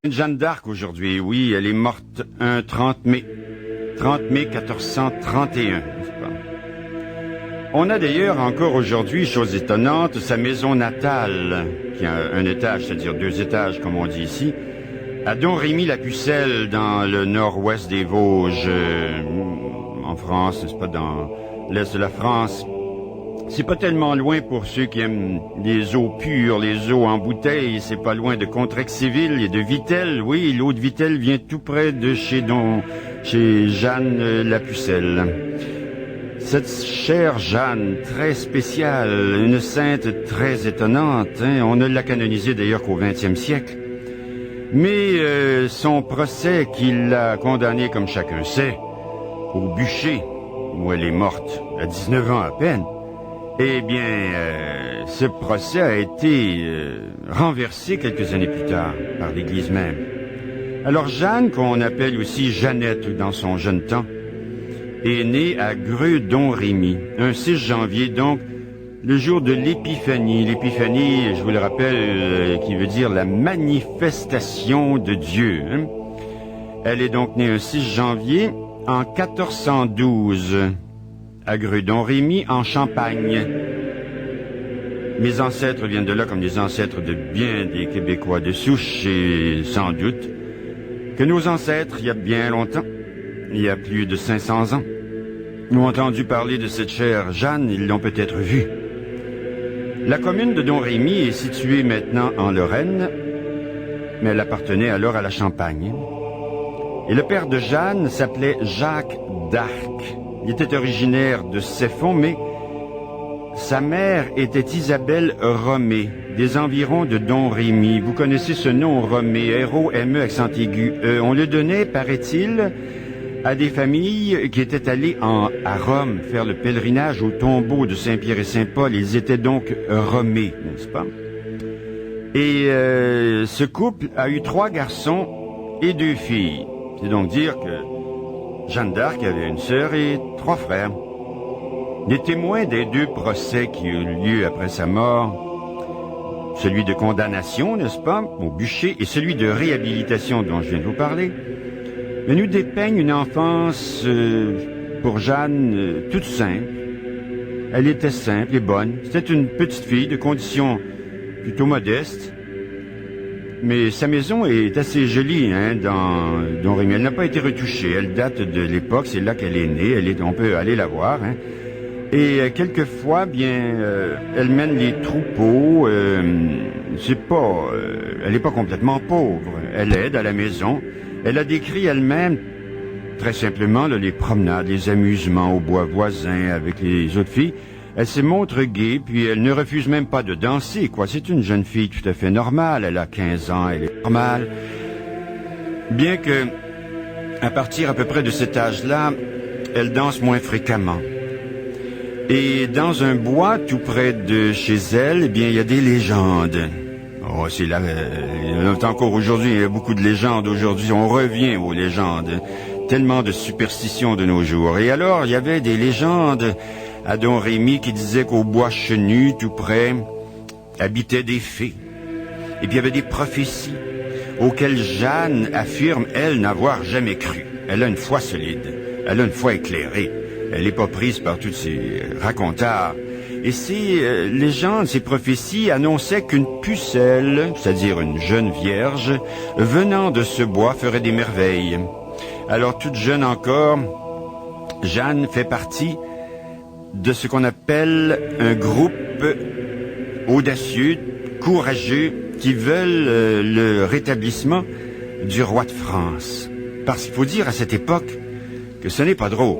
Jeanne d'Arc aujourd'hui, oui, elle est morte un 30 mai. 30 mai 1431, n'est-ce pas? On a d'ailleurs encore aujourd'hui, chose étonnante, sa maison natale, qui a un étage, c'est-à-dire 2 étages, comme on dit ici, à Domrémy-la-Pucelle, dans le nord-ouest des Vosges, en France, n'est-ce pas, dans l'est de la France. C'est pas tellement loin pour ceux qui aiment les eaux pures, les eaux en bouteille. C'est pas loin de Contrexéville et de Vittel. Oui, l'eau de Vittel vient tout près de chez Jeanne la-Pucelle. Cette chère Jeanne, très spéciale, une sainte très étonnante, hein, on ne l'a canonisée d'ailleurs qu'au XXe siècle. Mais son procès qui l'a condamnée, comme chacun sait, au bûcher, où elle est morte à 19 ans à peine, eh bien, ce procès a été renversé quelques années plus tard par l'Église même. Alors Jeanne, qu'on appelle aussi Jeannette dans son jeune temps, est née à Greux-Domrémy, un 6 janvier, donc le jour de l'Épiphanie. L'Épiphanie, je vous le rappelle, qui veut dire la manifestation de Dieu. Hein? Elle est donc née un 6 janvier en 1412. À Greux-Domrémy, en Champagne. Mes ancêtres viennent de là comme des ancêtres de bien des Québécois de souche, et sans doute que nos ancêtres, il y a bien longtemps, il y a plus de 500 ans, ont entendu parler de cette chère Jeanne, ils l'ont peut-être vue. La commune de Domrémy est située maintenant en Lorraine, mais elle appartenait alors à la Champagne. Et le père de Jeanne s'appelait Jacques d'Arc. Il était originaire de Ceffonds, mais sa mère était Isabelle Romé, des environs de Domrémy. Vous connaissez ce nom, Romé, R-O-M-E, accent aigu. On le donnait, paraît-il, à des familles qui étaient allées à Rome faire le pèlerinage au tombeau de Saint-Pierre et Saint-Paul. Ils étaient donc Romés, n'est-ce pas? Et ce couple a eu 3 garçons et 2 filles. C'est donc dire que Jeanne d'Arc avait une sœur et 3 frères. Les témoins des 2 procès qui eurent lieu après sa mort, celui de condamnation, n'est-ce pas, au bûcher, et celui de réhabilitation dont je viens de vous parler, mais nous dépeignent une enfance pour Jeanne toute simple. Elle était simple et bonne. C'était une petite fille de condition plutôt modeste. Mais sa maison est assez jolie, hein, dans Domrémy. Elle n'a pas été retouchée. Elle date de l'époque, c'est là qu'elle est née. On peut aller la voir, hein. Et quelquefois, bien, elle mène les troupeaux. Elle n'est pas complètement pauvre. Elle aide à la maison. Elle a décrit elle-même, très simplement, là, les promenades, les amusements au bois voisin avec les autres filles. Elle se montre gaie, puis elle ne refuse même pas de danser, quoi. C'est une jeune fille tout à fait normale. Elle a 15 ans, elle est normale. Bien que, à partir à peu près de cet âge-là, elle danse moins fréquemment. Et dans un bois tout près de chez elle, eh bien, il y a des légendes. Oh, c'est là, encore aujourd'hui, il y a beaucoup de légendes aujourd'hui. On revient aux légendes. Tellement de superstitions de nos jours. Et alors, il y avait des légendes à Domrémy qui disait qu'au bois chenu, tout près, habitaient des fées. Et puis il y avait des prophéties auxquelles Jeanne affirme, elle, n'avoir jamais cru. Elle a une foi solide, elle a une foi éclairée. Elle n'est pas prise par tous ces racontards. Et ces légendes, ces prophéties annonçaient qu'une pucelle, c'est-à-dire une jeune vierge, venant de ce bois ferait des merveilles. Alors, toute jeune encore, Jeanne fait partie de ce qu'on appelle un groupe audacieux, courageux, qui veulent le rétablissement du roi de France. Parce qu'il faut dire à cette époque que ce n'est pas drôle.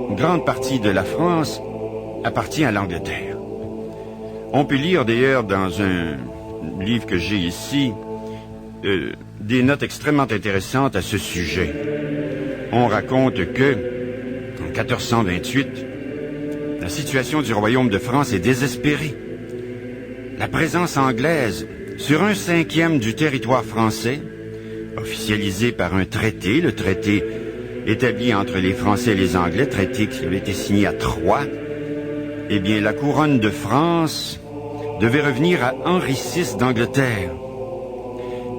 Une grande partie de la France appartient à l'Angleterre. On peut lire d'ailleurs dans un livre que j'ai ici des notes extrêmement intéressantes à ce sujet. On raconte que en 1428, la situation du royaume de France est désespérée. La présence anglaise sur 1/5 du territoire français, officialisé par un traité, le traité établi entre les Français et les Anglais, traité qui avait été signé à Troyes, eh bien, la couronne de France devait revenir à Henri VI d'Angleterre.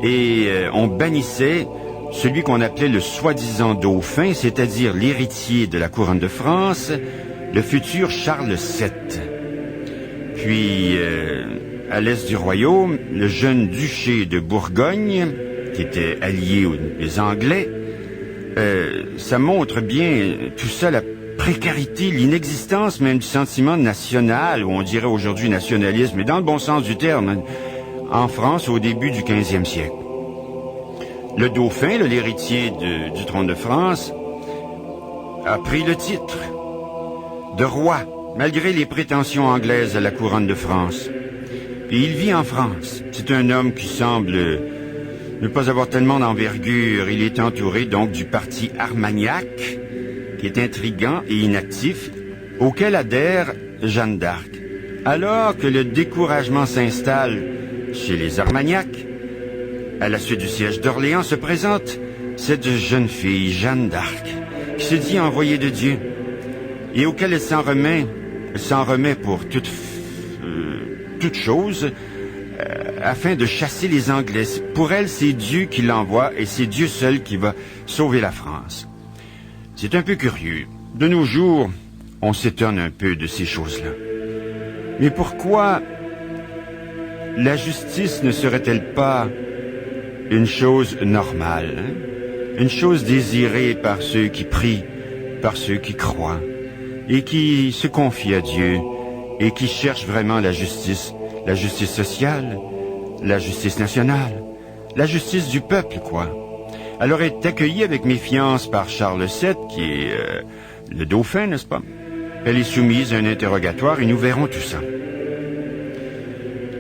et on bannissait celui qu'on appelait le soi-disant dauphin, c'est-à-dire l'héritier de la couronne de France, le futur Charles VII. Puis, à l'est du royaume, le jeune duché de Bourgogne, qui était allié aux Anglais, ça montre bien tout ça, la précarité, l'inexistence même du sentiment national, ou on dirait aujourd'hui nationalisme, mais dans le bon sens du terme, en France au début du 15e siècle. Le dauphin, l'héritier du trône de France, a pris le titre de roi, malgré les prétentions anglaises à la couronne de France. Et il vit en France. C'est un homme qui semble ne pas avoir tellement d'envergure. Il est entouré donc du parti Armagnac, qui est intrigant et inactif, auquel adhère Jeanne d'Arc. Alors que le découragement s'installe chez les Armagnac, à la suite du siège d'Orléans se présente cette jeune fille, Jeanne d'Arc, qui se dit envoyée de Dieu, et auquel elle s'en remet pour toute chose, afin de chasser les Anglais. Pour elle, c'est Dieu qui l'envoie, et c'est Dieu seul qui va sauver la France. C'est un peu curieux. De nos jours, on s'étonne un peu de ces choses-là. Mais pourquoi la justice ne serait-elle pas une chose normale, hein? Une chose désirée par ceux qui prient, par ceux qui croient, et qui se confient à Dieu, et qui cherchent vraiment la justice sociale, la justice nationale, la justice du peuple, quoi. Alors elle est accueillie avec méfiance par Charles VII, qui est le dauphin, n'est-ce pas? Elle est soumise à un interrogatoire et nous verrons tout ça.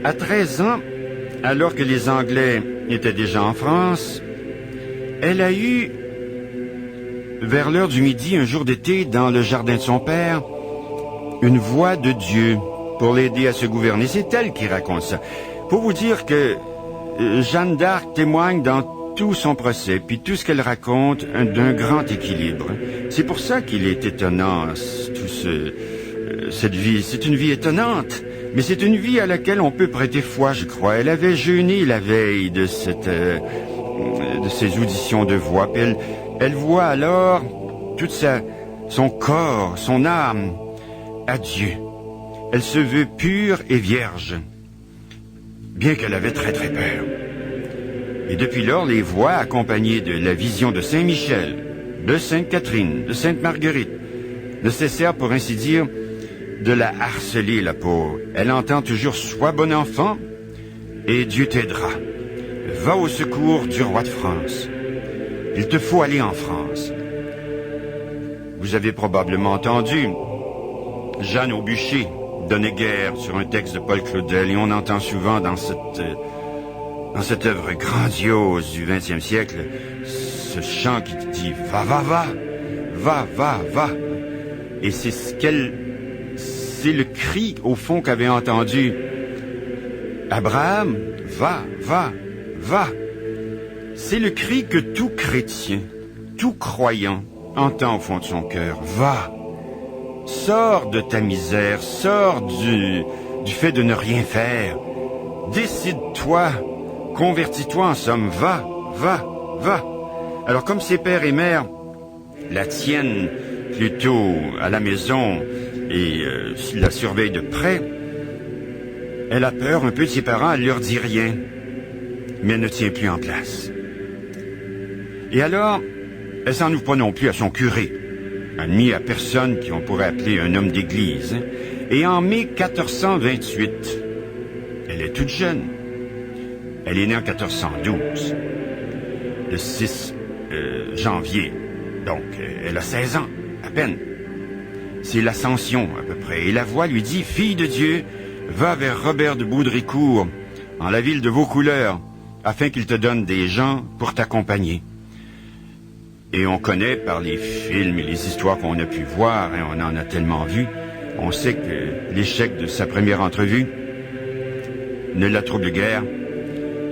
À 13 ans, alors que les Anglais étaient déjà en France, elle a eu, vers l'heure du midi, un jour d'été, dans le jardin de son père, une voix de Dieu pour l'aider à se gouverner. C'est elle qui raconte ça. Pour vous dire que Jeanne d'Arc témoigne dans tout son procès, puis tout ce qu'elle raconte, d'un grand équilibre. C'est pour ça qu'il est étonnant, cette vie. C'est une vie étonnante, mais c'est une vie à laquelle on peut prêter foi, je crois. Elle avait jeûné la veille de ces auditions de voix, puis elle voit alors son corps, son âme, à Dieu. Elle se veut pure et vierge, bien qu'elle avait très très peur. Et depuis lors, les voix, accompagnées de la vision de Saint-Michel, de Sainte-Catherine, de Sainte-Marguerite, ne cessèrent, pour ainsi dire, de la harceler, la pauvre. Elle entend toujours « Sois bon enfant, et Dieu t'aidera. Va au secours du roi de France. Il te faut aller en France. » Vous avez probablement entendu Jeanne Aubuchet donner guerre sur un texte de Paul Claudel, et on entend souvent dans cette œuvre grandiose du XXe siècle, ce chant qui dit « Va, va, va, va, va, va ». Et c'est le cri, au fond, qu'avait entendu Abraham, « Va, va, va ». C'est le cri que tout chrétien, tout croyant, entend au fond de son cœur. « Va, sors de ta misère, sors du fait de ne rien faire. Décide-toi. Convertis-toi en somme, va, va, va. » Alors comme ses pères et mères la tiennent plutôt à la maison et la surveillent de près, elle a peur un peu de ses parents, elle leur dit rien, mais elle ne tient plus en place. Et alors, elle s'en ouvre pas non plus à son curé, admis à personne qu'on pourrait appeler un homme d'église. Et en mai 1428, elle est toute jeune. Elle est née en 1412, le 6 janvier. Donc, elle a 16 ans, à peine. C'est l'Ascension, à peu près. Et la voix lui dit, « Fille de Dieu, va vers Robert de Baudricourt, en la ville de Vaucouleurs, afin qu'il te donne des gens pour t'accompagner. » Et on connaît par les films et les histoires qu'on a pu voir, hein, on en a tellement vu, on sait que l'échec de sa première entrevue ne la trouble guère.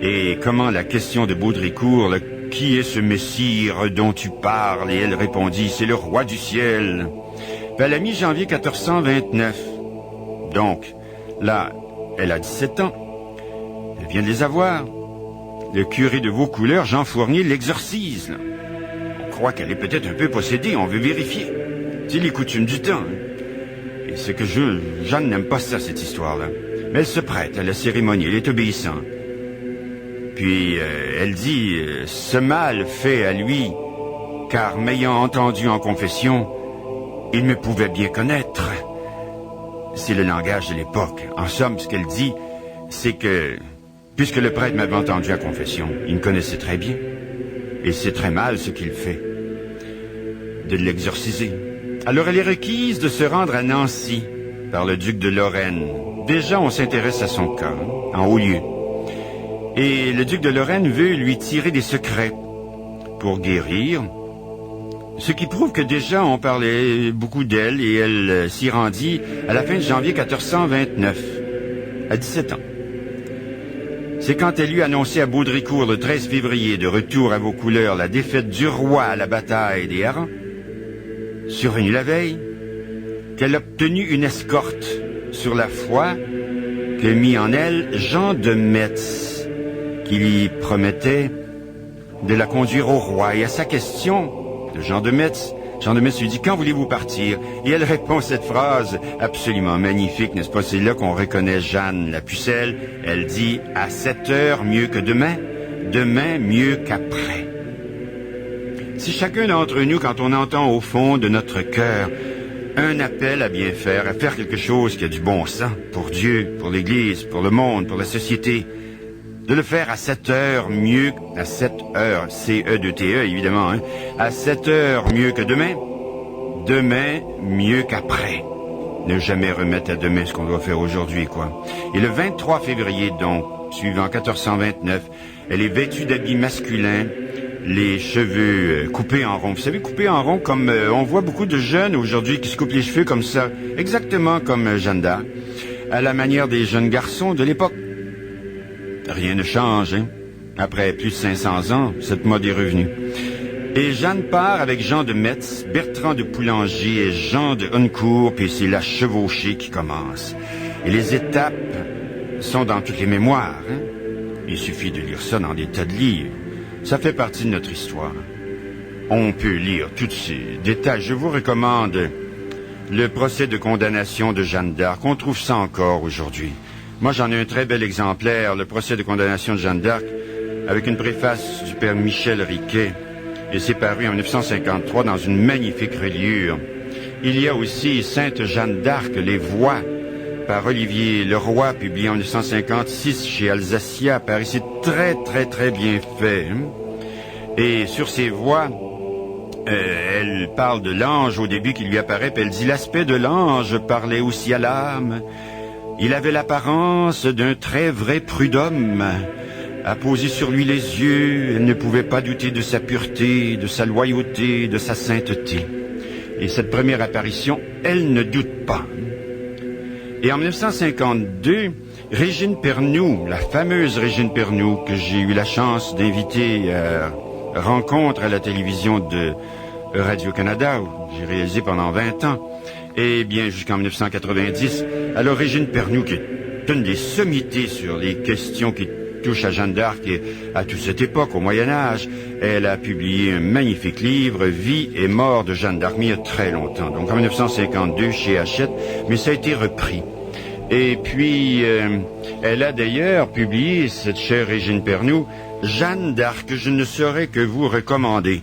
Et comment la question de Baudricourt, qui est ce messire dont tu parles? Et elle répondit, c'est le roi du ciel. Puis à la mi-janvier 1429. Donc, là, elle a 17 ans. Elle vient de les avoir. le curé de Vaucouleurs, Jean Fournier, l'exorcise. Là. On croit qu'elle est peut-être un peu possédée, on veut vérifier. C'est les coutumes du temps. Hein. Et c'est que Jeanne n'aime pas ça, cette histoire-là. Mais elle se prête à la cérémonie, elle est obéissante. Puis elle dit, ce mal fait à lui, car m'ayant entendu en confession, il me pouvait bien connaître. C'est le langage de l'époque. En somme, ce qu'elle dit, c'est que, puisque le prêtre m'avait entendu à confession, il me connaissait très bien. Et c'est très mal ce qu'il fait, de l'exorciser. Alors elle est requise de se rendre à Nancy, par le duc de Lorraine. Déjà, on s'intéresse à son cas, en haut lieu. Et le duc de Lorraine veut lui tirer des secrets pour guérir, ce qui prouve que déjà on parlait beaucoup d'elle et elle s'y rendit à la fin de janvier 1429, à 17 ans. C'est quand elle lui a annoncé à Baudricourt le 13 février, de retour à Vaucouleurs, la défaite du roi à la bataille des Harengs, survenue la veille, qu'elle a obtenu une escorte sur la foi que mit en elle Jean de Metz, qui lui promettait de la conduire au roi. Et à sa question de Jean de Metz lui dit « Quand voulez-vous partir ?» Et elle répond cette phrase absolument magnifique, n'est-ce pas? C'est là qu'on reconnaît Jeanne la pucelle. Elle dit « À 7 heures mieux que demain, demain mieux qu'après. » Si chacun d'entre nous, quand on entend au fond de notre cœur un appel à bien faire, à faire quelque chose qui a du bon sens, pour Dieu, pour l'Église, pour le monde, pour la société, de le faire à 7 heures mieux, à 7 heures, C-E-2-T-E évidemment, hein, à 7 heures mieux que demain, demain mieux qu'après. Ne jamais remettre à demain ce qu'on doit faire aujourd'hui, quoi. Et le 23 février, donc, suivant 1429, elle est vêtue d'habits masculins, les cheveux coupés en rond. Vous savez, coupés en rond comme on voit beaucoup de jeunes aujourd'hui qui se coupent les cheveux comme ça, exactement comme Jeanne d'Arc, à la manière des jeunes garçons de l'époque. Rien ne change, hein. Après plus de 500 ans, cette mode est revenue. Et Jeanne part avec Jean de Metz, Bertrand de Poulanger et Jean de Honnecourt, puis c'est la chevauchée qui commence. Et les étapes sont dans toutes les mémoires, hein. Il suffit de lire ça dans des tas de livres. Ça fait partie de notre histoire. On peut lire tous ces détails. Je vous recommande le procès de condamnation de Jeanne d'Arc. On trouve ça encore aujourd'hui. Moi, j'en ai un très bel exemplaire, le procès de condamnation de Jeanne d'Arc, avec une préface du père Michel Riquet. Et c'est paru en 1953 dans une magnifique reliure. Il y a aussi Sainte Jeanne d'Arc, les voix, par Olivier Leroy, publié en 1956 chez Alsacia, Paris. C'est très, très, très bien fait. Et sur ces voix, elle parle de l'ange au début qui lui apparaît, puis elle dit « L'aspect de l'ange parlait aussi à l'âme. Il avait l'apparence d'un très vrai prud'homme. À poser sur lui les yeux, elle ne pouvait pas douter de sa pureté, de sa loyauté, de sa sainteté. » Et cette première apparition, elle ne doute pas. Et en 1952, Régine Pernoud, la fameuse Régine Pernoud, que j'ai eu la chance d'inviter à rencontre à la télévision de Radio-Canada, où j'ai réalisé pendant 20 ans, et bien jusqu'en 1990, alors Régine Pernoud, qui est une des sommités sur les questions qui touchent à Jeanne d'Arc et à toute cette époque, au Moyen-Âge, elle a publié un magnifique livre, Vie et mort de Jeanne d'Arc, mais il y a très longtemps, donc en 1952 chez Hachette, mais ça a été repris. Et puis, elle a d'ailleurs publié, cette chère Régine Pernoud, Jeanne d'Arc, que je ne saurais que vous recommander.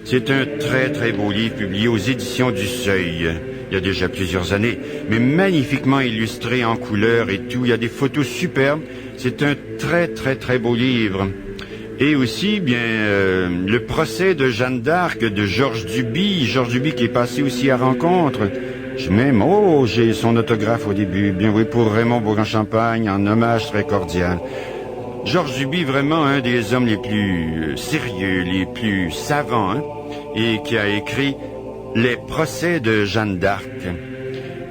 C'est un très très beau livre publié aux éditions du Seuil, il y a déjà plusieurs années, mais magnifiquement illustré en couleur et tout, il y a des photos superbes, c'est un très très très beau livre. Et aussi, bien, le procès de Jeanne d'Arc de Georges Duby qui est passé aussi à rencontre. J'ai son autographe au début, bien oui, pour Raymond Bourg-en-Champagne, en hommage très cordial. Georges Duby, vraiment un des hommes les plus sérieux, les plus savants, hein, et qui a écrit les procès de Jeanne d'Arc.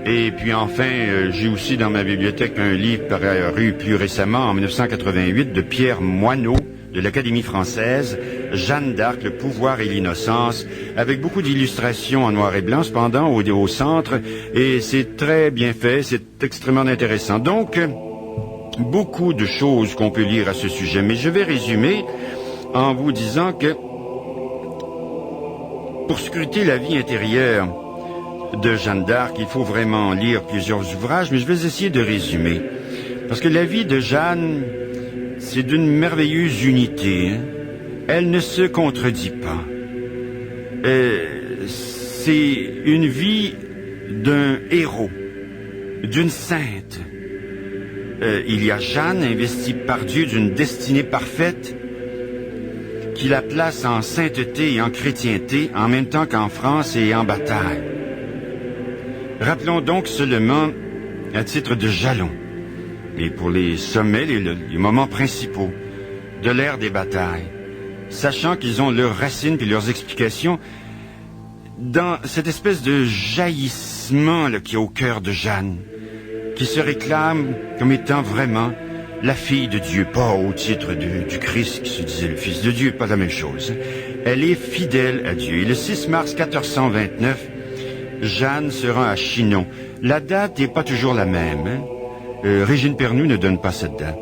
Et puis enfin, j'ai aussi dans ma bibliothèque un livre paru plus récemment, en 1988, de Pierre Moineau, de l'Académie française, Jeanne d'Arc, le pouvoir et l'innocence, avec beaucoup d'illustrations en noir et blanc, cependant, au centre, et c'est très bien fait, c'est extrêmement intéressant. Donc, beaucoup de choses qu'on peut lire à ce sujet, mais je vais résumer en vous disant que pour scruter la vie intérieure de Jeanne d'Arc, il faut vraiment lire plusieurs ouvrages, mais je vais essayer de résumer. Parce que la vie de Jeanne, c'est d'une merveilleuse unité. Hein? Elle ne se contredit pas. C'est une vie d'un héros, d'une sainte. Il y a Jeanne, investie par Dieu d'une destinée parfaite, qui la place en sainteté et en chrétienté, en même temps qu'en France et en bataille. Rappelons donc seulement, à titre de jalon, et pour les sommets, les moments principaux de l'ère des batailles, sachant qu'ils ont leurs racines et leurs explications dans cette espèce de jaillissement là, qui est au cœur de Jeanne, qui se réclame comme étant vraiment la fille de Dieu, pas au titre du Christ qui se disait le fils de Dieu, pas la même chose. Elle est fidèle à Dieu. Et le 6 mars 1429, Jeanne se rend à Chinon. La date n'est pas toujours la même. Hein? Régine Pernoud ne donne pas cette date.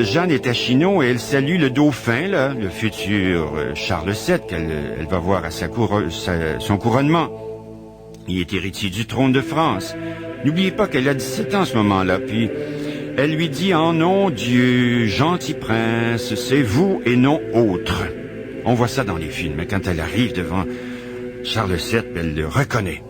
Jeanne est à Chinon et elle salue le dauphin, là, le futur Charles VII, qu'elle va voir à son couronnement. Il est héritier du trône de France. N'oubliez pas qu'elle a 17 ans à ce moment-là, puis elle lui dit « En nom Dieu, gentil prince, c'est vous et non autre ». On voit ça dans les films, mais quand elle arrive devant Charles VII, elle le reconnaît.